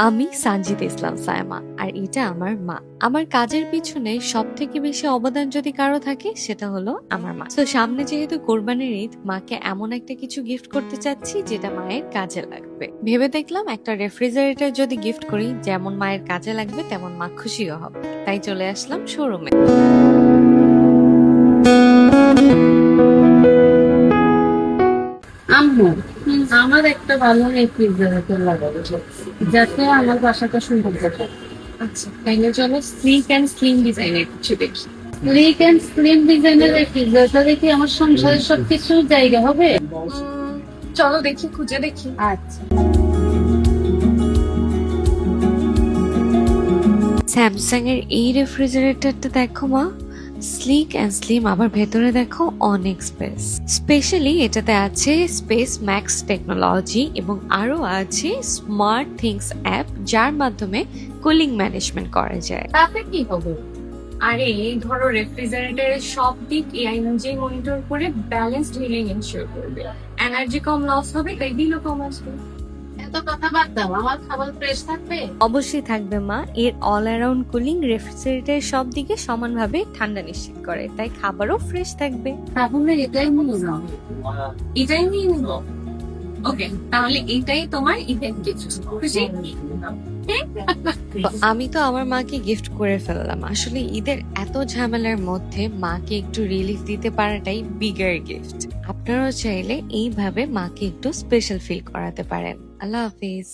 আমি সানজিদা ইসলাম সায়মা আর এটা আমার মা। আমার কাজের পিছনে সব থেকে বেশি অবদান যদি কারো থাকে সেটা হলো আমার মা। তো সামনে যেহেতু কোরবানির ঈদ, মাকে এমন একটা কিছু গিফট করতে চাচ্ছি যেটা মায়ের কাজে লাগবে। ভেবে দেখলাম একটা রেফ্রিজারেটর যদি গিফট করি, যেমন মায়ের কাজে লাগবে তেমন মা খুশিও হবে। তাই চলে আসলাম শোরুমে। আম্মু, আমার একটা ভালো রেফ্রিজারেটর লাগাবো যাতে আমার বাসাটা সুন্দর থাকে। আচ্ছা, তাইলে চলো স্লিক অ্যান্ড স্লিম ডিজাইনের কিছু দেখি। স্লিক এন্ড স্লিম ডিজাইনের রেফ্রিজারেটরে কি আমার সংসারের সবকিছু জায়গা হবে? চলো দেখি, খুঁজে দেখি। আচ্ছা, স্যামসাং এর এই রেফ্রিজারেটরটা দেখো মা, স্লিক অ্যান্ড স্লিম, আবার ভেতরে দেখো অনেক স্পেস। স্পেশালি এটাতে আছে স্পেস ম্যাক্স টেকনোলজি এবং আরো আছে স্মার্ট থিংস অ্যাপ, যার মাধ্যমে কুলিং ম্যানেজমেন্ট করা যায়। তাতে কি হবে? আরে ধরো রেফ্রিজারেটরের সব দিক এআই নিজেই মনিটর করে ব্যালেন্সড হিলিং এনশিওর করবে। এনার্জি কম লস হবে, তাই বিলও কম আসবে। এত কথা বাদ দাও, আমার খাবার ফ্রেশ থাকবে। অবশ্যই থাকবে মা, এর অল অ্যারাউন্ড কুলিং রেফ্রিজারেটরের সব দিকে সমানভাবে ঠান্ডা নিশ্চিত করে, তাই খাবারও ফ্রেশ থাকবে। তাহলে এটাই মনে নাও। এটাই নিয়ে নিব। ওকে, তাহলে এটাই তোমার ঈদের গিফট। খুশি? তো আমি তো আমার মাকে গিফট করে ফেললাম। আসলে ঈদের এত ঝামেলার মধ্যে মাকে একটু রিলিফ দিতে পারাটাই বিগার গিফট। আপনারাও চাইলে এইভাবে মাকে একটু স্পেশাল ফিল করাতে পারেন। আল্লাহ হাফিজ।